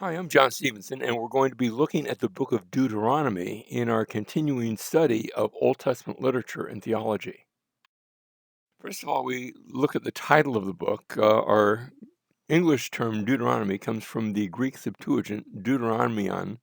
Hi, I'm John Stevenson, and we're going to be looking at the book of Deuteronomy in our continuing study of Old Testament literature and theology. First of all, we look at the title of the book. Our English term Deuteronomy comes from the Greek Septuagint, Deuteronomion.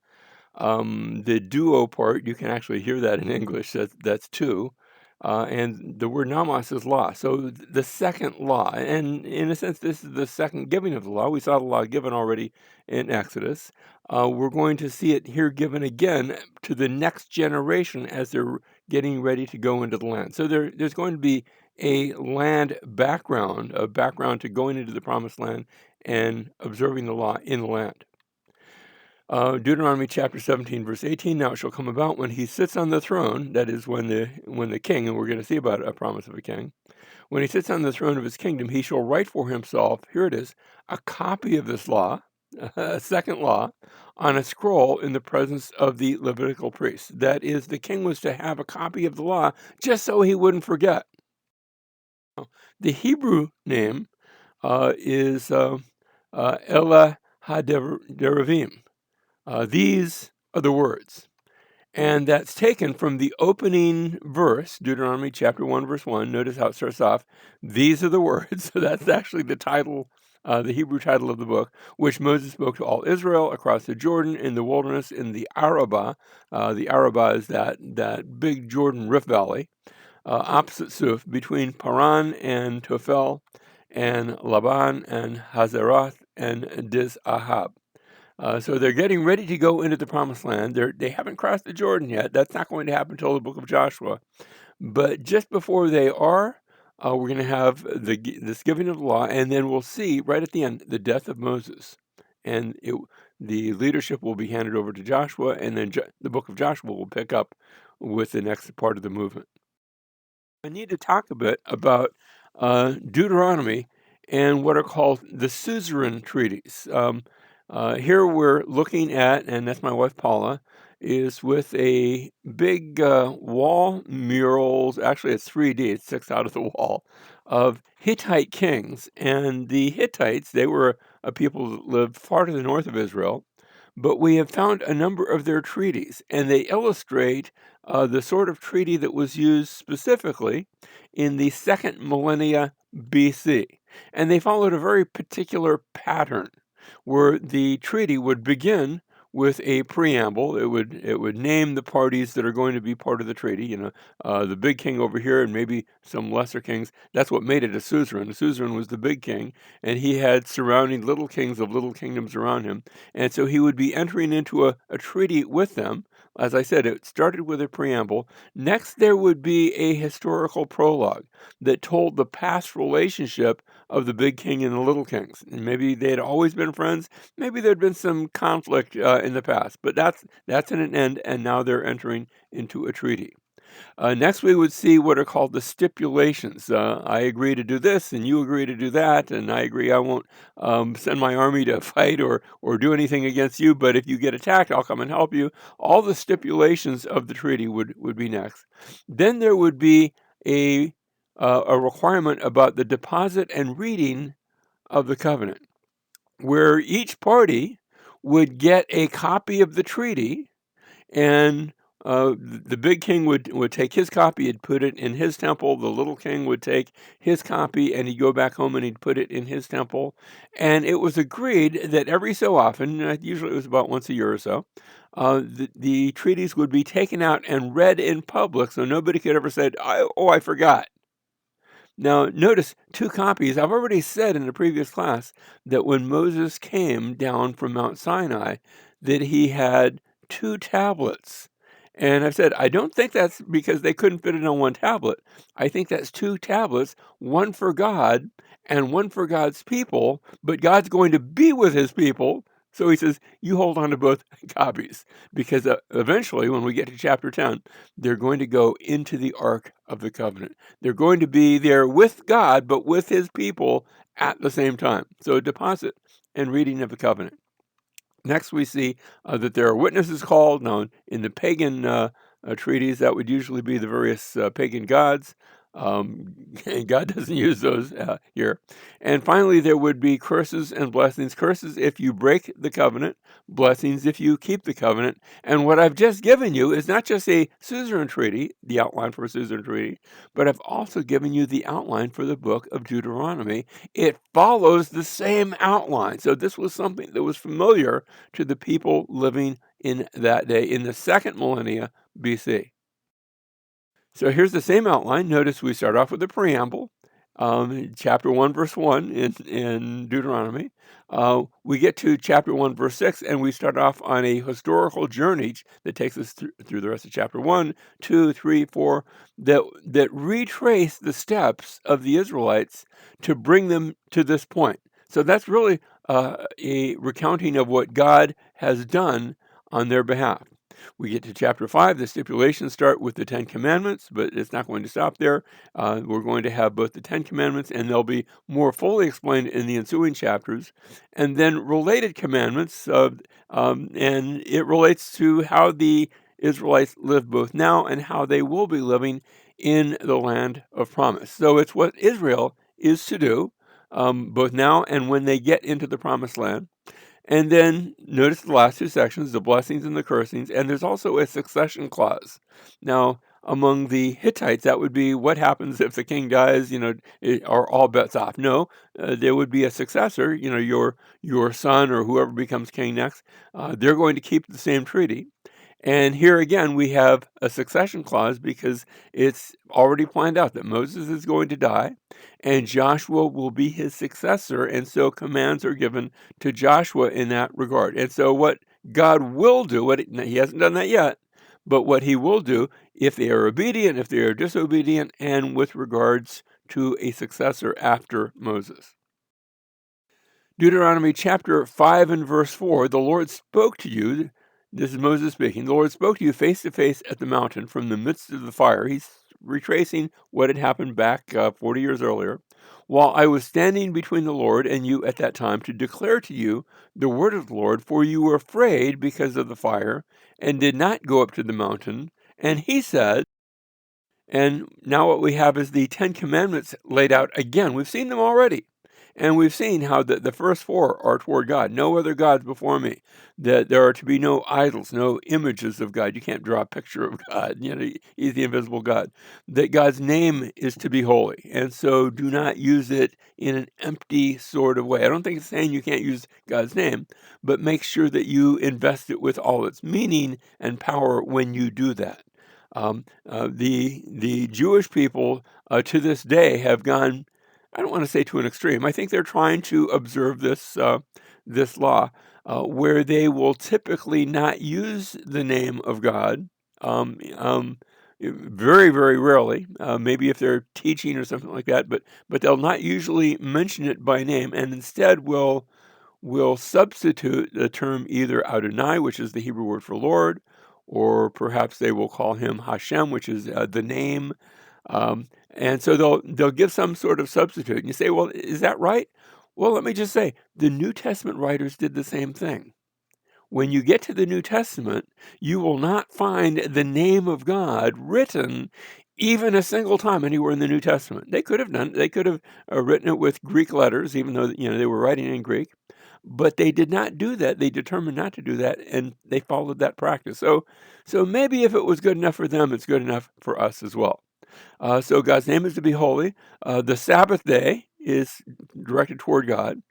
The duo part, you can actually hear that in English, that's two. And the word nomos is law. So the second law, and in a sense, this is the second giving of the law. We saw the law given already in Exodus. We're going to see it here given again to the next generation as they're getting ready to go into the land. So there's going to be a land background, a background to going into the promised land and observing the law in the land. Deuteronomy chapter 17, verse 18, now it shall come about when he sits on the throne, that is when the king, and we're going to see about a promise of a king, when he sits on the throne of his kingdom, he shall write for himself, here it is, a copy of this law, a second law, on a scroll in the presence of the Levitical priests. That is, the king was to have a copy of the law just so he wouldn't forget. The Hebrew name is Elah HaDeravim. These are the words. And that's taken from the opening verse, Deuteronomy chapter 1, verse 1. Notice how it starts off. These are the words. So that's actually the title, the Hebrew title of the book, which Moses spoke to all Israel across the Jordan in the wilderness in the Arabah. The Arabah is that big Jordan Rift Valley, opposite Suf, between Paran and Tophel and Laban and Hazeroth and Diz Ahab. So they're getting ready to go into the promised land. They haven't crossed the Jordan yet. That's not going to happen until the book of Joshua. But just before they are, we're going to have this giving of the law, and then we'll see right at the end the death of Moses. And the leadership will be handed over to Joshua, and then the book of Joshua will pick up with the next part of the movement. I need to talk a bit about Deuteronomy and what are called the suzerain treaties. Here we're looking at, and that's my wife Paula, is with a big wall murals. Actually, it's 3D, it sticks out of the wall, of Hittite kings. And the Hittites, they were a people that lived far to the north of Israel. But we have found a number of their treaties, and they illustrate the sort of treaty that was used specifically in the second millennia BC. And they followed a very particular pattern where the treaty would begin with a preamble. It would name the parties that are going to be part of the treaty. The big king over here and maybe some lesser kings. That's what made it a suzerain. A suzerain was the big king, and he had surrounding little kings of little kingdoms around him. And so he would be entering into a treaty with them. As I said, it started with a preamble. Next, there would be a historical prologue that told the past relationship of the big king and the little kings. And maybe they had always been friends. Maybe there'd been some conflict in the past, but that's at an end, and now they're entering into a treaty. Next, we would see what are called the stipulations. I agree to do this, and you agree to do that, and I agree I won't send my army to fight or do anything against you, but if you get attacked, I'll come and help you. All the stipulations of the treaty would be next. Then there would be a a requirement about the deposit and reading of the covenant, where each party would get a copy of the treaty, and the big king would take his copy, he'd put it in his temple. The little king would take his copy, and he'd go back home and he'd put it in his temple. And it was agreed that every so often, usually it was about once a year or so, the treaties would be taken out and read in public, so nobody could ever say, "Oh, I forgot." Now, notice two copies. I've already said in the previous class that when Moses came down from Mount Sinai, that he had two tablets. And I've said, I don't think that's because they couldn't fit it on one tablet. I think that's two tablets, one for God and one for God's people, but God's going to be with his people. So he says, you hold on to both copies, because eventually, when we get to chapter 10, they're going to go into the Ark of the Covenant. They're going to be there with God, but with his people at the same time. So deposit and reading of the covenant. Next, we see that there are witnesses called. Now, in the pagan treaties, that would usually be the various pagan gods. And God doesn't use those here. And finally, there would be curses and blessings. Curses if you break the covenant, blessings if you keep the covenant. And what I've just given you is not just a suzerain treaty, the outline for a suzerain treaty, but I've also given you the outline for the book of Deuteronomy. It follows the same outline. So this was something that was familiar to the people living in that day, in the second millennia BC. So here's the same outline. Notice we start off with the preamble, chapter 1, verse 1 in Deuteronomy. We get to chapter 1, verse 6, and we start off on a historical journey that takes us through the rest of chapter 1, 2, 3, 4, that retrace the steps of the Israelites to bring them to this point. So that's really a recounting of what God has done on their behalf. We get to chapter 5. The stipulations start with the Ten Commandments, but it's not going to stop there. We're going to have both the Ten Commandments, and they'll be more fully explained in the ensuing chapters, and then related commandments, and it relates to how the Israelites live both now and how they will be living in the land of promise. So it's what Israel is to do, both now and when they get into the promised land. And then notice the last two sections, the blessings and the cursings, and there's also a succession clause. Now, among the Hittites, that would be what happens if the king dies, are all bets off. No, there would be a successor, your son or whoever becomes king next. They're going to keep the same treaty. And here again, we have a succession clause because it's already planned out that Moses is going to die and Joshua will be his successor. And so commands are given to Joshua in that regard. And so what God will do, he hasn't done that yet, but what he will do if they are obedient, if they are disobedient, and with regards to a successor after Moses. Deuteronomy chapter 5 and verse 4, the Lord spoke to you, this is Moses speaking, the Lord spoke to you face to face at the mountain from the midst of the fire. He's retracing what had happened back 40 years earlier. While I was standing between the Lord and you at that time to declare to you the word of the Lord, for you were afraid because of the fire and did not go up to the mountain. And he said, and now what we have is the Ten Commandments laid out again. We've seen them already. And we've seen how the first four are toward God. No other gods before me. That there are to be no idols, no images of God. You can't draw a picture of God. He's the invisible God. That God's name is to be holy. And so do not use it in an empty sort of way. I don't think it's saying you can't use God's name, but make sure that you invest it with all its meaning and power when you do that. The Jewish people to this day have gone, I don't want to say to an extreme. I think they're trying to observe this law where they will typically not use the name of God. Very, very rarely, maybe if they're teaching or something like that, but they'll not usually mention it by name, and instead will substitute the term either Adonai, which is the Hebrew word for Lord, or perhaps they will call him Hashem, which is the name. And so they'll give some sort of substitute. And you say, well, is that right? Well, let me just say, the New Testament writers did the same thing. When you get to the New Testament, you will not find the name of God written even a single time anywhere in the New Testament. They could have done. They could have written it with Greek letters, even though they were writing in Greek. But they did not do that. They determined not to do that, and they followed that practice. So maybe if it was good enough for them, it's good enough for us as well. So God's name is to be holy. The Sabbath day is directed toward God.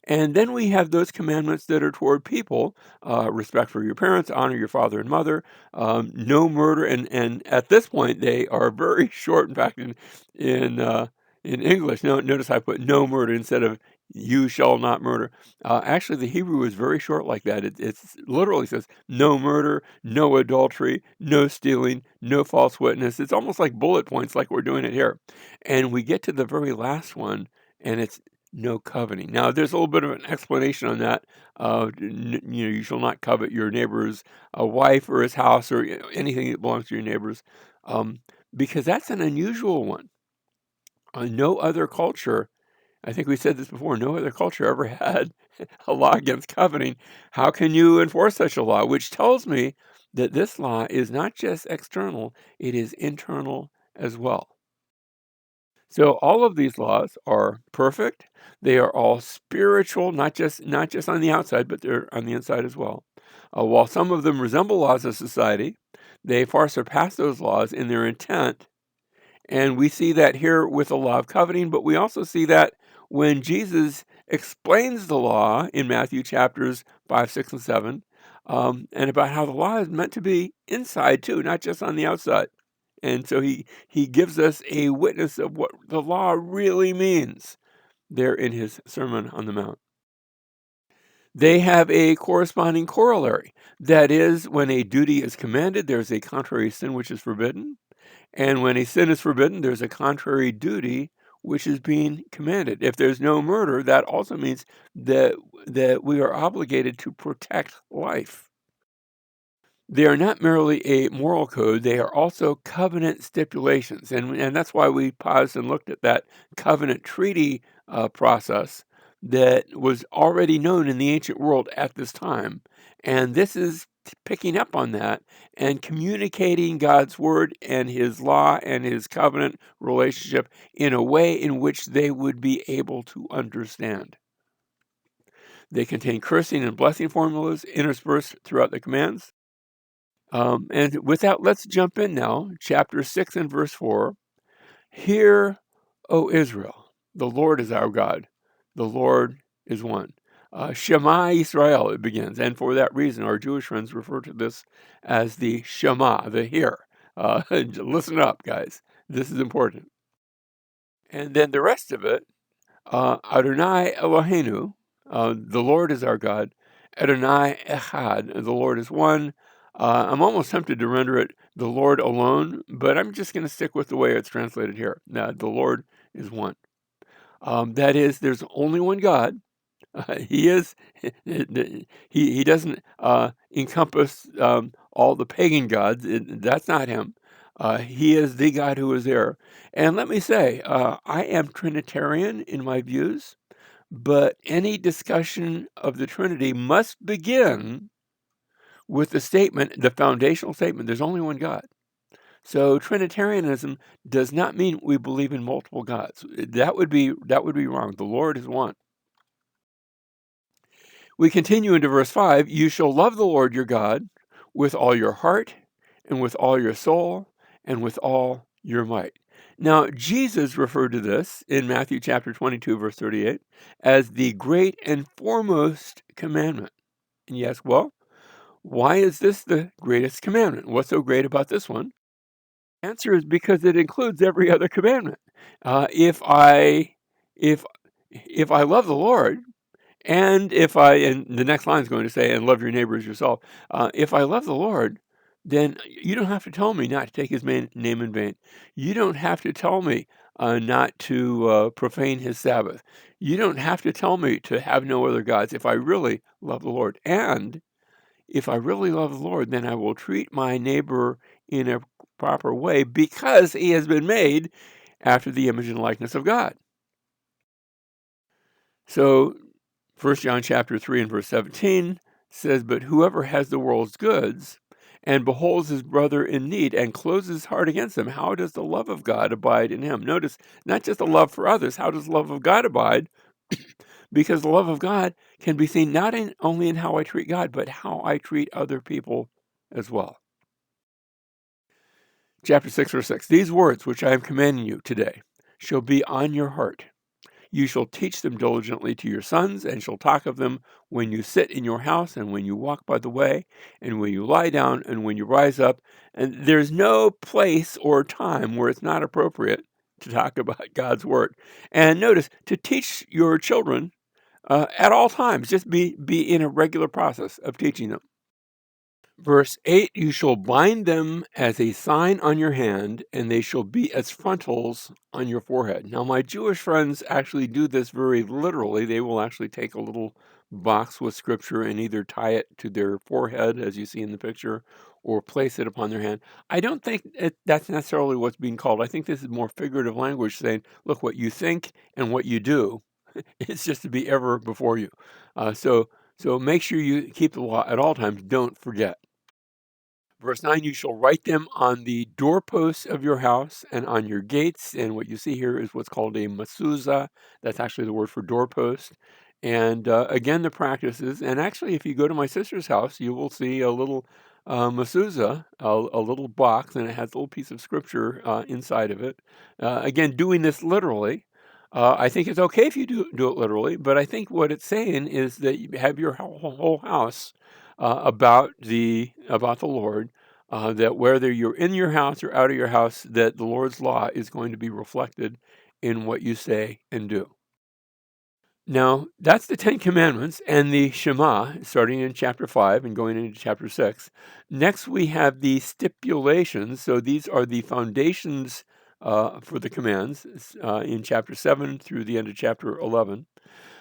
And then we have those commandments that are toward people, respect for your parents, honor your father and mother, no murder. And at this point, they are very short. In fact, in English, notice I put no murder instead of you shall not murder. Actually, the Hebrew is very short like that. It's literally says no murder, no adultery, no stealing, no false witness. It's almost like bullet points, like we're doing it here. And we get to the very last one, and it's no coveting. Now, there's a little bit of an explanation on that. You shall not covet your neighbor's wife or his house or anything that belongs to your neighbor's, because that's an unusual one. No other culture, I think we said this before, no other culture ever had a law against coveting. How can you enforce such a law? Which tells me that this law is not just external, it is internal as well. So all of these laws are perfect. They are all spiritual, not just on the outside, but they're on the inside as well. While some of them resemble laws of society, they far surpass those laws in their intent. And we see that here with the law of coveting, but we also see that when Jesus explains the law in Matthew chapters 5, 6, and 7, and about how the law is meant to be inside too, not just on the outside. And so he gives us a witness of what the law really means there in his Sermon on the Mount. They have a corresponding corollary. That is, when a duty is commanded, there's a contrary sin which is forbidden. And when a sin is forbidden, there's a contrary duty which is being commanded. If there's no murder, that also means that we are obligated to protect life. They are not merely a moral code, they are also covenant stipulations. And that's why we paused and looked at that covenant treaty process that was already known in the ancient world at this time. And this is picking up on that and communicating God's word and his law and his covenant relationship in a way in which they would be able to understand. They contain cursing and blessing formulas interspersed throughout the commands. And with that, let's jump in now. Chapter 6 and verse 4. Hear, O Israel, the Lord is our God. The Lord is one. Shema Israel, it begins. And for that reason, our Jewish friends refer to this as the Shema, the hear. Listen up, guys. This is important. And then the rest of it, Adonai Eloheinu, the Lord is our God. Adonai Echad, the Lord is one. I'm almost tempted to render it the Lord alone, but I'm just going to stick with the way it's translated here. Now, the Lord is one. That is, there's only one God. He is. He doesn't encompass all the pagan gods. That's not him. He is the God who is there. And let me say, I am Trinitarian in my views, but any discussion of the Trinity must begin with the statement, the foundational statement, there's only one God. So Trinitarianism does not mean we believe in multiple gods. That would be wrong. The Lord is one. We continue into verse 5. You shall love the Lord your God with all your heart and with all your soul and with all your might. Now, Jesus referred to this in Matthew chapter 22, verse 38, as the great and foremost commandment. And you ask, well, why is this the greatest commandment? What's so great about this one? Answer is because it includes every other commandment. If I if if I love the Lord, and the next line is going to say, and love your neighbor as yourself. If I love the Lord, then you don't have to tell me not to take his name in vain. You don't have to tell me not to profane his Sabbath. You don't have to tell me to have no other gods if I really love the Lord. And if I really love the Lord, then I will treat my neighbor in a proper way because he has been made after the image and likeness of God. So 1 John chapter 3 and verse 17 says, but whoever has the world's goods and beholds his brother in need and closes his heart against him, how does the love of God abide in him? Notice, not just the love for others, how does the love of God abide? Because the love of God can be seen not only in how I treat God, but how I treat other people as well. Chapter 6, verse 6, these words which I am commanding you today shall be on your heart. You shall teach them diligently to your sons, and shall talk of them when you sit in your house, and when you walk by the way, and when you lie down, and when you rise up. And there's no place or time where it's not appropriate to talk about God's word. And notice, to teach your children at all times, just be in a regular process of teaching them. Verse 8, you shall bind them as a sign on your hand, and they shall be as frontals on your forehead. Now, my Jewish friends actually do this very literally. They will actually take a little box with scripture and either tie it to their forehead, as you see in the picture, or place it upon their hand. I don't think that's necessarily what's being called. I think this is more figurative language saying, look, what you think and what you do, it's just to be ever before you. So make sure you keep the law at all times. Don't forget. Verse 9, you shall write them on the doorposts of your house and on your gates. And what you see here is what's called a mezuzah. That's actually the word for doorpost. And again, the practices. And actually, if you go to my sister's house, you will see a little mezuzah, a little box, and it has a little piece of scripture inside of it. Again, doing this literally. I think it's okay if you do it literally, but I think what it's saying is that you have your whole house about the Lord, that whether you're in your house or out of your house, that the Lord's law is going to be reflected in what you say and do. Now, that's the Ten Commandments and the Shema, starting in chapter 5 and going into chapter 6. Next, we have the stipulations. So these are the foundations for the commands in chapter 7 through the end of chapter 11.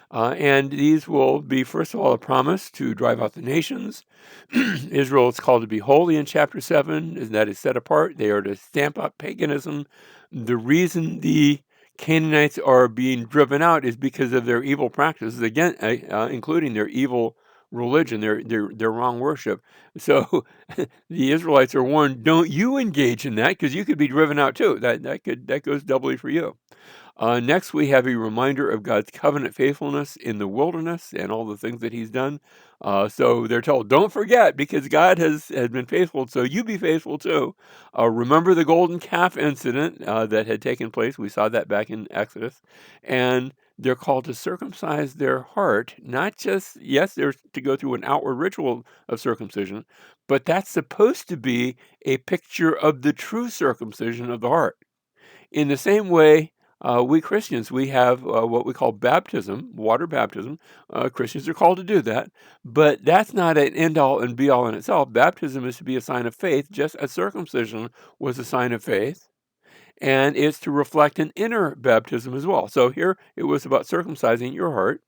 And these will be, first of all, a promise to drive out the nations. Israel is called to be holy in chapter 7, and that is set apart. They are to stamp out paganism. The reason the Canaanites are being driven out is because of their evil practices, again, including their evil religion, their wrong worship. So the Israelites are warned, don't you engage in that, because you could be driven out too. That goes doubly for you. Next, we have a reminder of God's covenant faithfulness in the wilderness and all the things that he's done. So they're told, don't forget, because God has been faithful, so you be faithful too. Remember the golden calf incident that had taken place. We saw that back in Exodus. And they're called to circumcise their heart, not just, yes, they're to go through an outward ritual of circumcision, but that's supposed to be a picture of the true circumcision of the heart. In the same way, we Christians, we have what we call baptism, water baptism. Christians are called to do that, but that's not an end all and be all in itself. Baptism is to be a sign of faith, just as circumcision was a sign of faith, and it's to reflect an inner baptism as well. So here it was about circumcising your heart.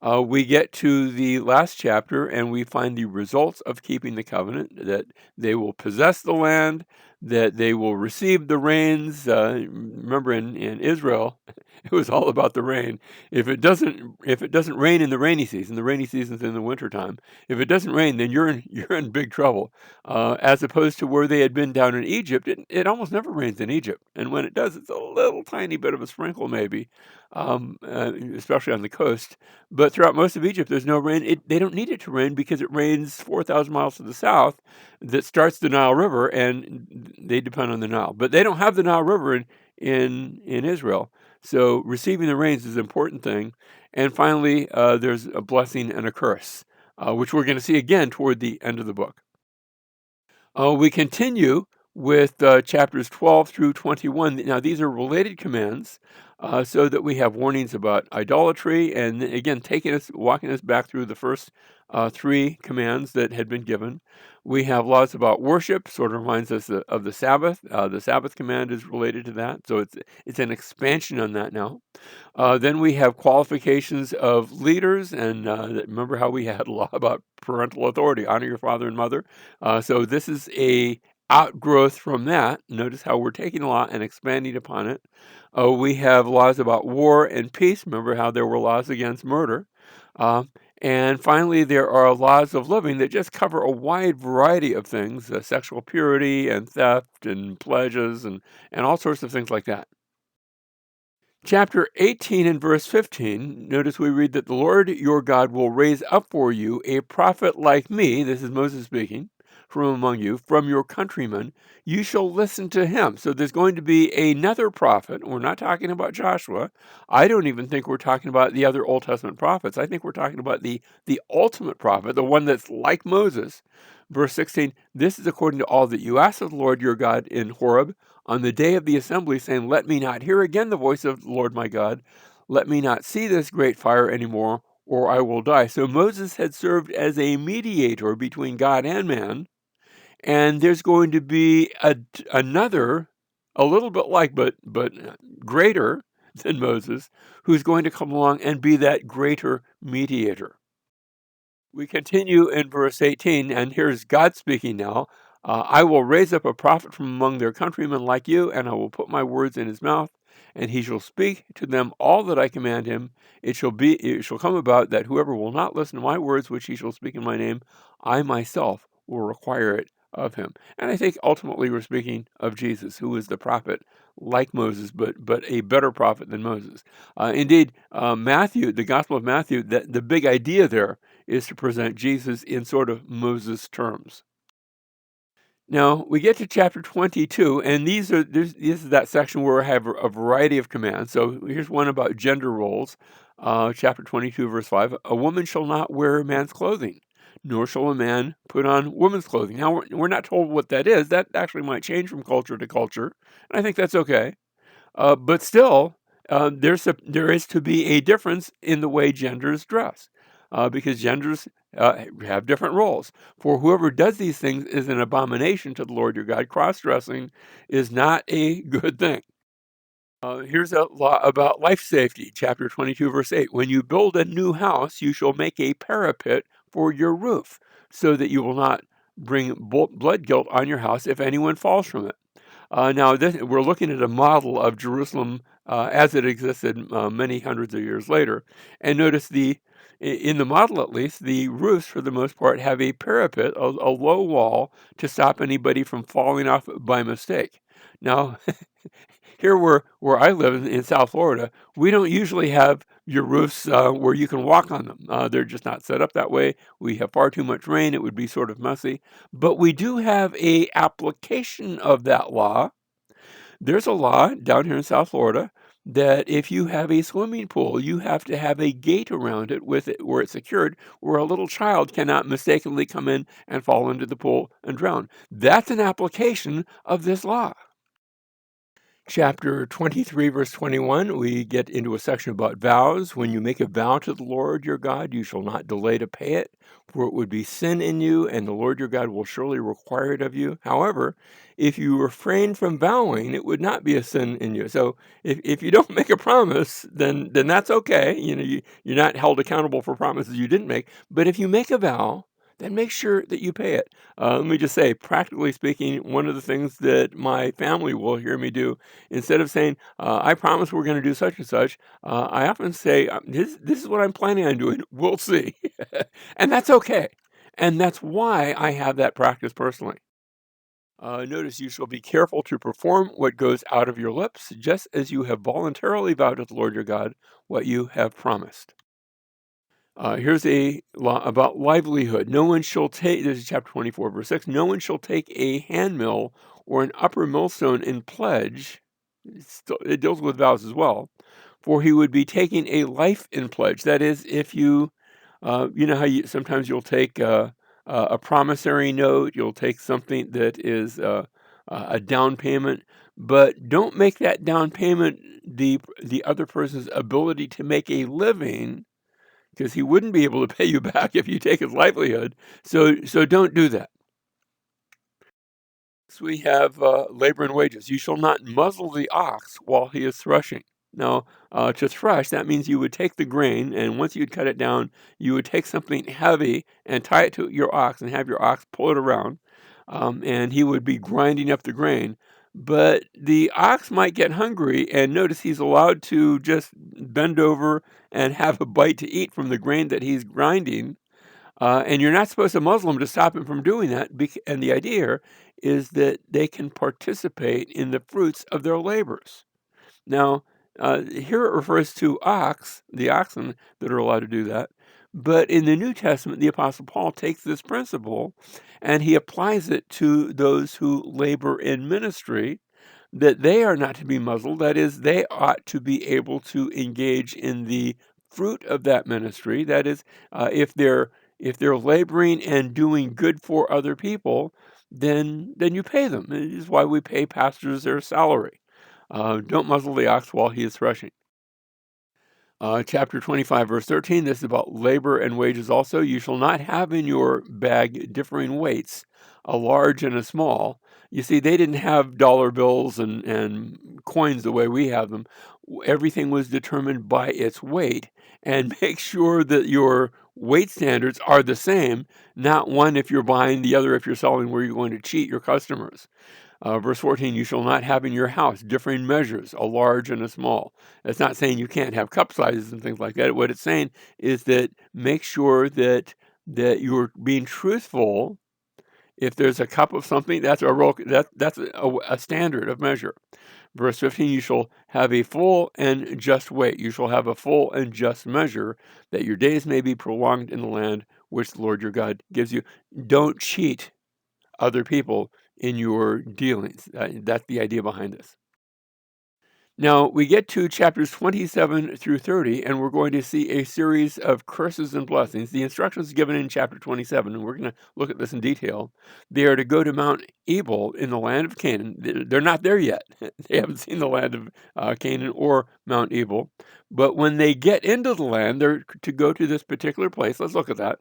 We get to the last chapter and we find the results of keeping the covenant, that they will possess the land, that they will receive the rains. Remember in Israel, it was all about the rain. If it doesn't rain in the rainy season's in the wintertime. If it doesn't rain, then you're in big trouble. As opposed to where they had been down in Egypt, it almost never rains in Egypt. And when it does, it's a little tiny bit of a sprinkle maybe, especially on the coast. But throughout most of Egypt, there's no rain. They don't need it to rain because it rains 4,000 miles to the south that starts the Nile River, and they depend on the Nile. But they don't have the Nile River in Israel. So receiving the rains is an important thing. And finally, there's a blessing and a curse, which we're going to see again toward the end of the book. We continue with chapters 12 through 21. Now, these are related commands, so that we have warnings about idolatry, and again, walking us back through the first three commands that had been given. We have laws about worship, sort of reminds us of the Sabbath. The Sabbath command is related to that, so it's an expansion on that now. Then we have qualifications of leaders, and remember how we had a law about parental authority, honor your father and mother. So this is a outgrowth from that. Notice how we're taking a law and expanding upon it. We have laws about war and peace. Remember how there were laws against murder. Uh, and finally, there are laws of living that just cover a wide variety of things, sexual purity and theft and pledges and all sorts of things like that. Chapter 18 and verse 15, notice we read that the Lord your God will raise up for you a prophet like me, this is Moses speaking, from among you, from your countrymen. You shall listen to him. So there's going to be another prophet. We're not talking about Joshua. I don't even think we're talking about the other Old Testament prophets. I think we're talking about the ultimate prophet, the one that's like Moses. Verse 16, this is according to all that you asked of the Lord your God in Horeb on the day of the assembly, saying, let me not hear again the voice of the Lord my God. Let me not see this great fire anymore, or I will die. So Moses had served as a mediator between God and man, and there's going to be another, a little bit like, but greater than Moses, who's going to come along and be that greater mediator. We continue in verse 18, and here's God speaking now. I will raise up a prophet from among their countrymen like you, and I will put my words in his mouth, and he shall speak to them all that I command him. It shall come about that whoever will not listen to my words, which he shall speak in my name, I myself will require it of him. And I think ultimately we're speaking of Jesus, who is the prophet like Moses, but a better prophet than Moses. Indeed, Matthew, the Gospel of Matthew, the big idea there is to present Jesus in sort of Moses terms. Now we get to chapter 22, and this is that section where I have a variety of commands. So here's one about gender roles. Chapter 22, verse 5: A woman shall not wear man's clothing, nor shall a man put on woman's clothing. Now we're not told what that is. That actually might change from culture to culture, and I think that's okay. But still, there is to be a difference in the way genders dress, because genders have different roles. For whoever does these things is an abomination to the Lord your God. Cross-dressing is not a good thing. Here's a law about life safety, chapter 22, verse 8. When you build a new house, you shall make a parapet for your roof, so that you will not bring blood guilt on your house if anyone falls from it. Now, we're looking at a model of Jerusalem as it existed many hundreds of years later. And notice in the model at least, the roofs, for the most part, have a parapet, a low wall, to stop anybody from falling off by mistake. Now, here where I live in South Florida, we don't usually have your roofs where you can walk on them. They're just not set up that way. We have far too much rain. It would be sort of messy. But we do have a application of that law. There's a law down here in South Florida that if you have a swimming pool, you have to have a gate around it with it where it's secured, where a little child cannot mistakenly come in and fall into the pool and drown. That's an application of this law. Chapter 23, verse 21, we get into a section about vows. When you make a vow to the Lord your God, you shall not delay to pay it, for it would be sin in you, and the Lord your God will surely require it of you. However, if you refrain from vowing, it would not be a sin in you. So if you don't make a promise, then that's okay. You're not held accountable for promises you didn't make. But if you make a vow, then make sure that you pay it. Let me just say, practically speaking, one of the things that my family will hear me do, instead of saying, I promise we're going to do such and such, I often say, this is what I'm planning on doing. We'll see. And that's okay. And that's why I have that practice personally. Notice you shall be careful to perform what goes out of your lips, just as you have voluntarily vowed to the Lord your God what you have promised. Here's a law about livelihood. No one shall take, this is chapter 24, verse 6. No one shall take a handmill or an upper millstone in pledge. It deals with vows as well. For he would be taking a life in pledge. That is, if you know how sometimes you'll take a promissory note, you'll take something that is a down payment, but don't make that down payment the other person's ability to make a living, because he wouldn't be able to pay you back if you take his livelihood. So don't do that. So we have labor and wages. You shall not muzzle the ox while he is threshing. Now, to thresh, that means you would take the grain, and once you'd cut it down, you would take something heavy and tie it to your ox and have your ox pull it around, and he would be grinding up the grain. But the ox might get hungry, and notice he's allowed to just bend over and have a bite to eat from the grain that he's grinding. And you're not supposed to muzzle them to stop him from doing that. And the idea here is that they can participate in the fruits of their labors. Now, here it refers to the oxen that are allowed to do that. But in the New Testament, the Apostle Paul takes this principle and he applies it to those who labor in ministry, that they are not to be muzzled. That is, they ought to be able to engage in the fruit of that ministry. That is, if they're laboring and doing good for other people, then you pay them. It is why we pay pastors their salary. Don't muzzle the ox while he is threshing. Chapter 25, verse 13, this is about labor and wages also. You shall not have in your bag differing weights, a large and a small. You see, they didn't have dollar bills and coins the way we have them. Everything was determined by its weight. And make sure that your weight standards are the same, not one if you're buying, the other if you're selling, where you're going to cheat your customers. Verse 14, you shall not have in your house differing measures, a large and a small. It's not saying you can't have cup sizes and things like that. What it's saying is that make sure that you're being truthful If there's a cup of something, that's a standard of measure. Verse 15, you shall have a full and just weight. You shall have a full and just measure, that your days may be prolonged in the land which the Lord your God gives you. Don't cheat other people in your dealings. That's the idea behind this. Now, we get to chapters 27 through 30, and we're going to see a series of curses and blessings. The instructions given in chapter 27, and we're going to look at this in detail. They are to go to Mount Ebal in the land of Canaan. They're not there yet. They haven't seen the land of Canaan or Mount Ebal. But when they get into the land, they're to go to this particular place. Let's look at that.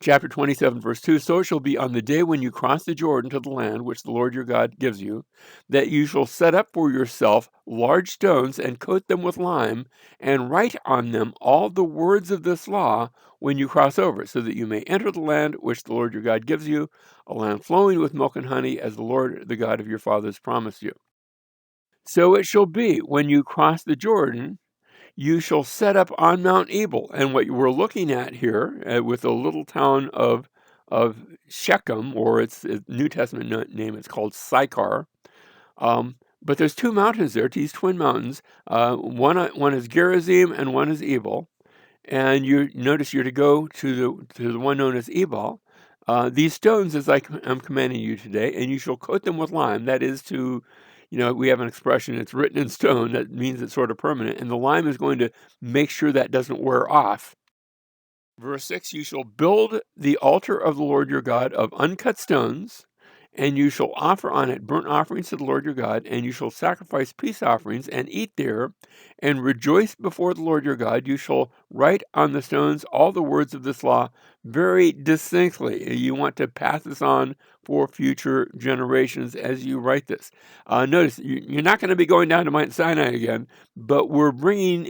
Chapter 27, verse 2, so it shall be on the day when you cross the Jordan to the land which the Lord your God gives you, that you shall set up for yourself large stones and coat them with lime, and write on them all the words of this law when you cross over, so that you may enter the land which the Lord your God gives you, a land flowing with milk and honey, as the Lord, the God of your fathers, promised you. So it shall be when you cross the Jordan, you shall set up on Mount Ebal. And what we're looking at here with the little town of Shechem, or its New Testament name, it's called Sychar. But there's two mountains there, these twin mountains. One is Gerizim and one is Ebal. And you notice you're to go to the one known as Ebal. These stones, as I'm commanding you today, and you shall coat them with lime. That is to, we have an expression, it's written in stone. That means it's sort of permanent. And the lime is going to make sure that doesn't wear off. Verse 6, you shall build the altar of the Lord your God of uncut stones, and you shall offer on it burnt offerings to the Lord your God, and you shall sacrifice peace offerings and eat there, and rejoice before the Lord your God. You shall write on the stones all the words of this law very distinctly. You want to pass this on for future generations as you write this. Notice, you're not going to be going down to Mount Sinai again, but we're bringing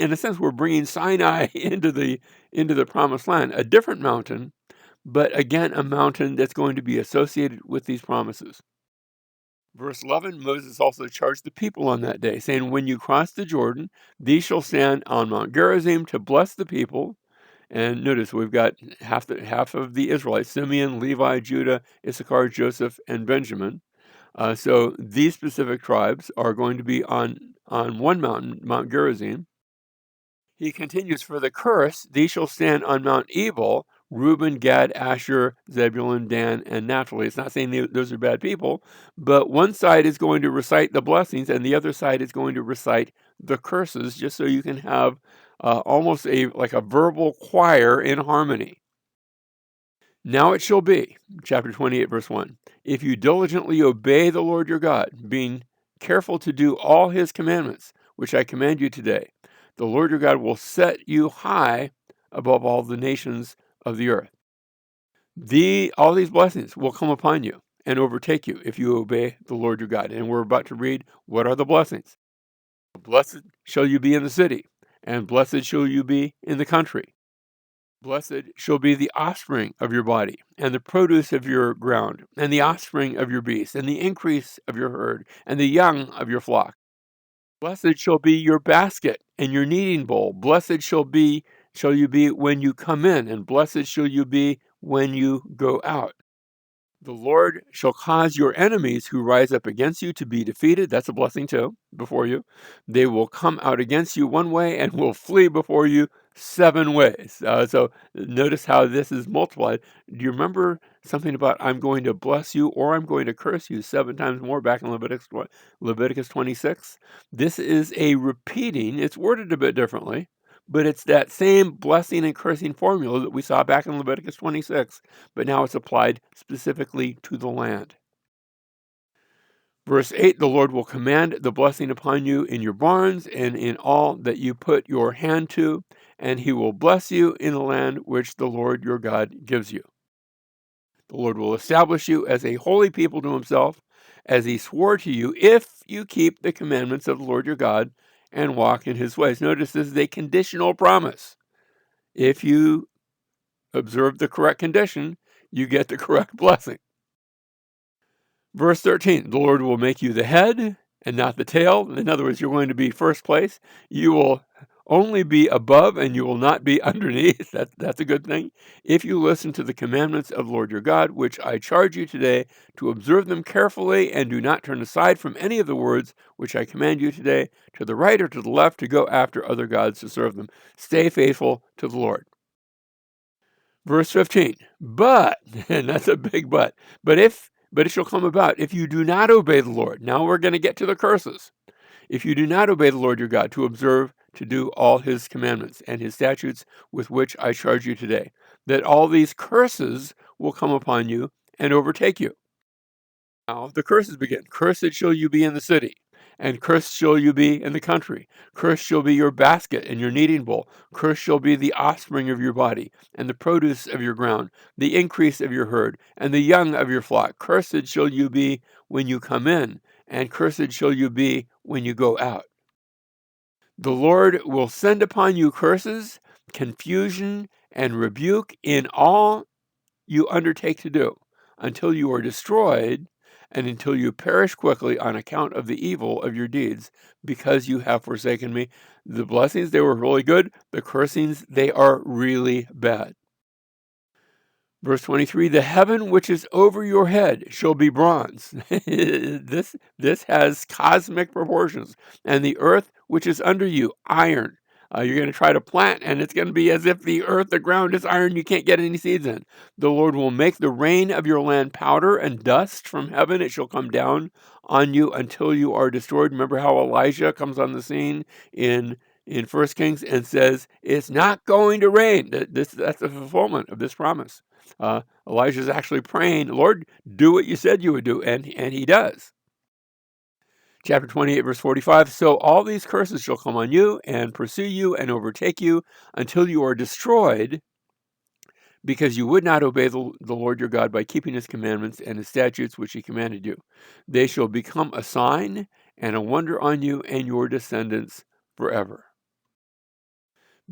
Sinai into the promised land, a different mountain, but again, a mountain that's going to be associated with these promises. Verse 11, Moses also charged the people on that day, saying, when you cross the Jordan, these shall stand on Mount Gerizim to bless the people. And notice we've got half of the Israelites: Simeon, Levi, Judah, Issachar, Joseph, and Benjamin. So these specific tribes are going to be on one mountain, Mount Gerizim. He continues, for the curse, these shall stand on Mount Ebal: Reuben, Gad, Asher, Zebulun, Dan, and Naphtali. It's not saying those are bad people, but one side is going to recite the blessings and the other side is going to recite the curses, just so you can have almost like a verbal choir in harmony. Now it shall be, chapter 28, verse 1, if you diligently obey the Lord your God, being careful to do all his commandments, which I command you today, the Lord your God will set you high above all the nations of the earth. All these blessings will come upon you and overtake you if you obey the Lord your God. And we're about to read, what are the blessings? Blessed shall you be in the city, and blessed shall you be in the country. Blessed shall be the offspring of your body, and the produce of your ground, and the offspring of your beasts, and the increase of your herd, and the young of your flock. Blessed shall be your basket and your kneading bowl. Blessed shall you be when you come in, and blessed shall you be when you go out. The Lord shall cause your enemies who rise up against you to be defeated. That's a blessing too, before you. They will come out against you one way and will flee before you 7 ways. So notice how this is multiplied. Do you remember something about I'm going to bless you or I'm going to curse you 7 times more back in Leviticus 26? This is a repeating. It's worded a bit differently, but it's that same blessing and cursing formula that we saw back in Leviticus 26, but now it's applied specifically to the land. Verse 8, the Lord will command the blessing upon you in your barns and in all that you put your hand to, and he will bless you in the land which the Lord your God gives you. The Lord will establish you as a holy people to himself, as he swore to you, if you keep the commandments of the Lord your God and walk in his ways. Notice this is a conditional promise. If you observe the correct condition, you get the correct blessing. Verse 13, the Lord will make you the head and not the tail. In other words, you're going to be first place. You will only be above and you will not be underneath. That's a good thing. If you listen to the commandments of the Lord your God, which I charge you today, to observe them carefully and do not turn aside from any of the words which I command you today, to the right or to the left, to go after other gods to serve them. Stay faithful to the Lord. Verse 15, but, and that's a big but it shall come about if you do not obey the Lord. Now we're going to get to the curses. If you do not obey the Lord your God to observe to do all his commandments and his statutes with which I charge you today, that all these curses will come upon you and overtake you. Now the curses begin. Cursed shall you be in the city, and cursed shall you be in the country. Cursed shall be your basket and your kneading bowl. Cursed shall be the offspring of your body, and the produce of your ground, the increase of your herd, and the young of your flock. Cursed shall you be when you come in, and cursed shall you be when you go out. The Lord will send upon you curses, confusion, and rebuke in all you undertake to do, until you are destroyed, and until you perish quickly on account of the evil of your deeds, because you have forsaken me. The blessings, they were really good. The cursings, they are really bad. Verse 23, the heaven which is over your head shall be bronze. This has cosmic proportions. And the earth which is under you, iron. You're going to try to plant, and it's going to be as if the earth, the ground is iron. You can't get any seeds in. The Lord will make the rain of your land powder and dust from heaven. It shall come down on you until you are destroyed. Remember how Elijah comes on the scene in 1 Kings and says, it's not going to rain. That's the fulfillment of this promise. Elijah's actually praying, Lord, do what you said you would do, and he does. Chapter 28, verse 45, so all these curses shall come on you and pursue you and overtake you until you are destroyed, because you would not obey the Lord your God by keeping his commandments and his statutes which he commanded you. They shall become a sign and a wonder on you and your descendants forever.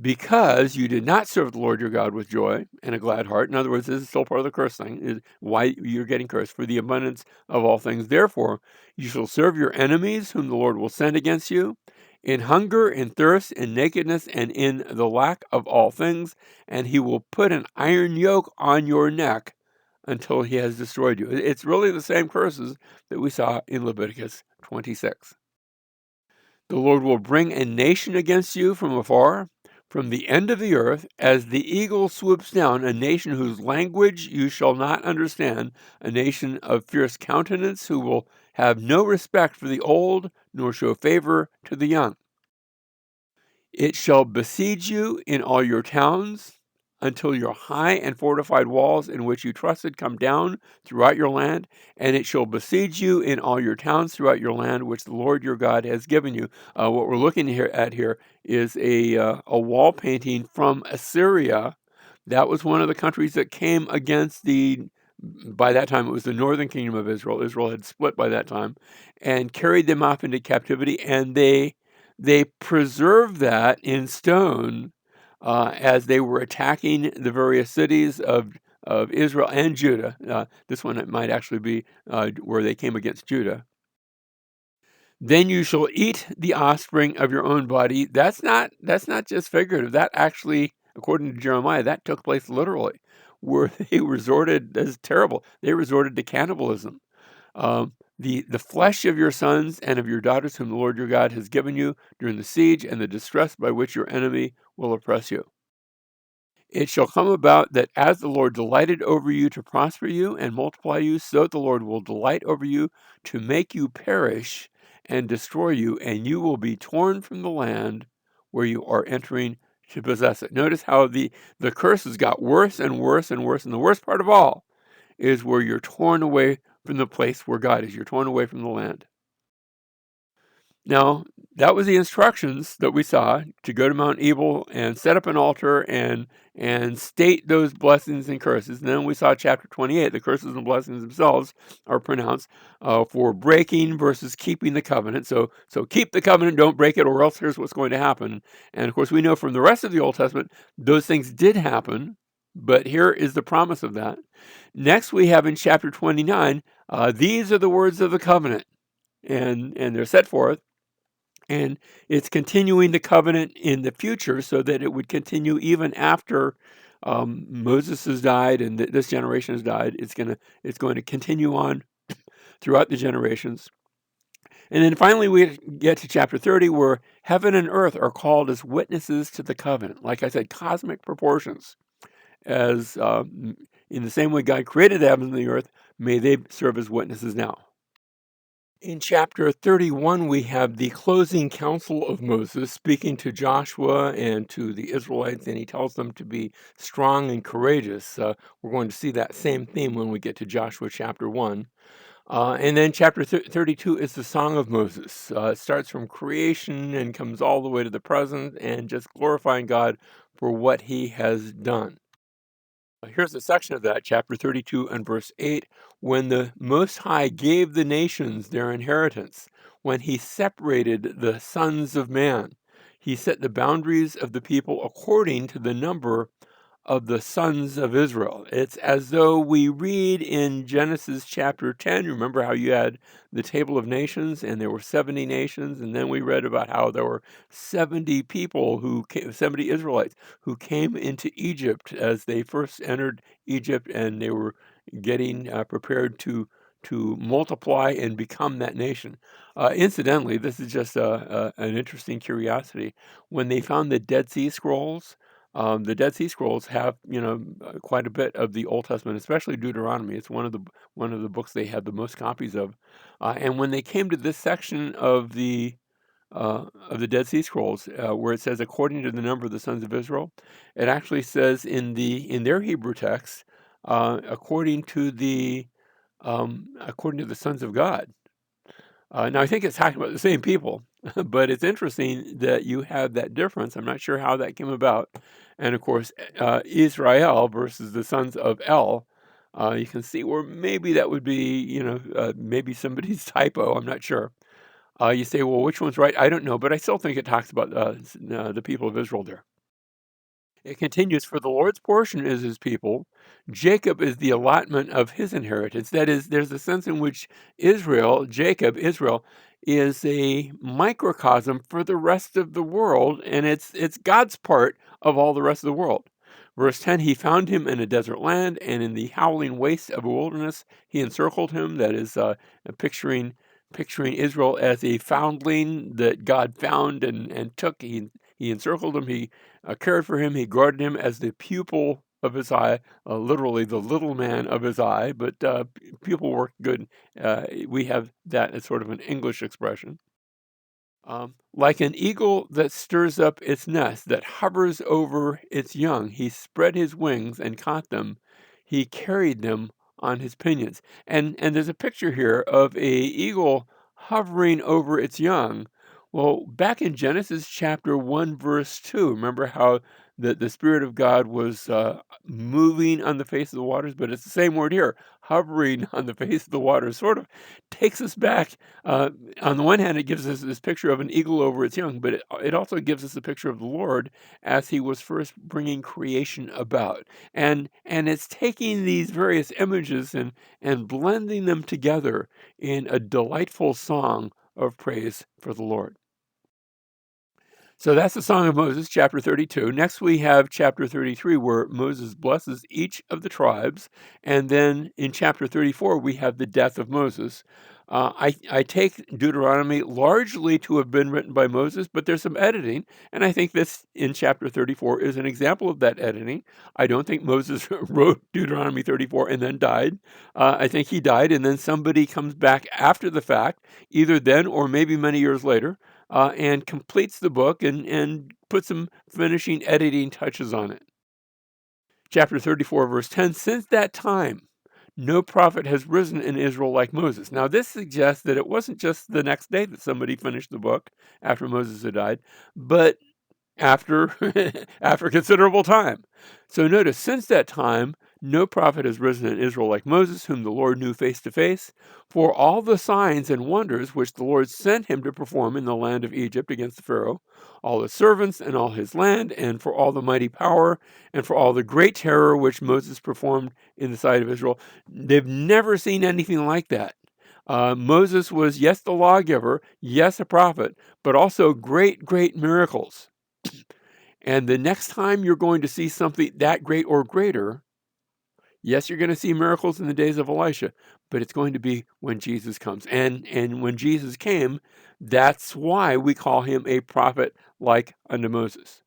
Because you did not serve the Lord your God with joy and a glad heart. In other words, this is still part of the curse thing, is why you're getting cursed, for the abundance of all things. Therefore, you shall serve your enemies, whom the Lord will send against you, in hunger, in thirst, in nakedness, and in the lack of all things. And he will put an iron yoke on your neck until he has destroyed you. It's really the same curses that we saw in Leviticus 26. The Lord will bring a nation against you from afar, from the end of the earth, as the eagle swoops down, a nation whose language you shall not understand, a nation of fierce countenance, who will have no respect for the old, nor show favor to the young. It shall besiege you in all your towns, until your high and fortified walls in which you trusted come down throughout your land, and it shall besiege you in all your towns throughout your land, which the Lord your God has given you. What we're looking at here is a wall painting from Assyria. That was one of the countries that came against by that time it was the northern kingdom of Israel. Israel had split by that time, and carried them off into captivity, and they preserved that in stone as they were attacking the various cities of Israel and Judah. This one it might actually be where they came against Judah. Then you shall eat the offspring of your own body. That's not just figurative. That actually, according to Jeremiah, that took place literally, where they resorted. That's terrible. They resorted to cannibalism. The flesh of your sons and of your daughters, whom the Lord your God has given you during the siege and the distress by which your enemy will oppress you. It shall come about that as the Lord delighted over you to prosper you and multiply you, so the Lord will delight over you to make you perish and destroy you, and you will be torn from the land where you are entering to possess it. Notice how the curses got worse and worse and worse, and the worst part of all is where you're torn away from the place where God is. You're torn away from the land. Now, that was the instructions that we saw to go to Mount Ebal and set up an altar and state those blessings and curses. And then we saw chapter 28. The curses and blessings themselves are pronounced for breaking versus keeping the covenant. So keep the covenant, don't break it, or else here's what's going to happen. And of course, we know from the rest of the Old Testament, those things did happen. But here is the promise of that. Next, we have in chapter 29, these are the words of the covenant. And they're set forth. And it's continuing the covenant in the future so that it would continue even after Moses has died and this generation has died. It's going to continue on throughout the generations. And then finally, we get to chapter 30, where heaven and earth are called as witnesses to the covenant. Like I said, cosmic proportions. As in the same way God created the heavens and the earth, may they serve as witnesses now. In chapter 31, we have the closing counsel of Moses speaking to Joshua and to the Israelites, and he tells them to be strong and courageous. We're going to see that same theme when we get to Joshua chapter 1. And then chapter 32 is the Song of Moses. It starts from creation and comes all the way to the present and just glorifying God for what he has done. Here's a section of that, chapter 32 and verse 8. When the Most High gave the nations their inheritance, when he separated the sons of man, he set the boundaries of the people according to the number of the sons of Israel. It's as though we read in Genesis chapter 10. Remember how you had the table of nations and there were 70 nations, and then we read about how there were 70 people 70 Israelites who came into Egypt as they first entered Egypt, and they were getting prepared to multiply and become that nation. Incidentally, this is just an interesting curiosity. When they found the Dead Sea Scrolls have, quite a bit of the Old Testament, especially Deuteronomy. It's one of the books they had the most copies of. And when they came to this section of the Dead Sea Scrolls, where it says according to the number of the sons of Israel, it actually says in their Hebrew text, according to the sons of God. Now, I think it's talking about the same people, but it's interesting that you have that difference. I'm not sure how that came about. And of course, Israel versus the sons of El, you can see where maybe that would be, maybe somebody's typo. I'm not sure. You say, well, which one's right? I don't know, but I still think it talks about the people of Israel there. It continues, for the Lord's portion is his people. Jacob is the allotment of his inheritance. That is, there's a sense in which Israel, is a microcosm for the rest of the world, and it's God's part of all the rest of the world. Verse 10, he found him in a desert land, and in the howling waste of a wilderness, he encircled him. That is picturing Israel as a foundling that God found and took. He encircled him. He cared for him. He guarded him as the pupil of his eye, literally the little man of his eye. But pupil work good. We have that as sort of an English expression. Like an eagle that stirs up its nest, that hovers over its young, he spread his wings and caught them. He carried them on his pinions. And there's a picture here of a eagle hovering over its young. Well, back in Genesis chapter 1, verse 2, remember how the Spirit of God was moving on the face of the waters? But it's the same word here, hovering on the face of the waters, sort of takes us back. On the one hand, it gives us this picture of an eagle over its young, but it also gives us a picture of the Lord as he was first bringing creation about. And it's taking these various images and blending them together in a delightful song of praise for the Lord. So that's the Song of Moses, chapter 32. Next, we have chapter 33, where Moses blesses each of the tribes. And then in chapter 34, we have the death of Moses. I take Deuteronomy largely to have been written by Moses, but there's some editing. And I think this in chapter 34 is an example of that editing. I don't think Moses wrote Deuteronomy 34 and then died. I think he died, and then somebody comes back after the fact, either then or maybe many years later, and completes the book and puts some finishing editing touches on it. Chapter 34, verse 10, since that time, no prophet has risen in Israel like Moses. Now, this suggests that it wasn't just the next day that somebody finished the book after Moses had died, but after after considerable time. So notice, since that time, no prophet has risen in Israel like Moses, whom the Lord knew face to face, for all the signs and wonders which the Lord sent him to perform in the land of Egypt against the Pharaoh, all his servants and all his land, and for all the mighty power, and for all the great terror which Moses performed in the sight of Israel. They've never seen anything like that. Moses was, yes, the lawgiver, yes, a prophet, but also great, great miracles. And the next time you're going to see something that great or greater, yes, you're going to see miracles in the days of Elisha, but it's going to be when Jesus comes. And when Jesus came, that's why we call him a prophet like unto Moses.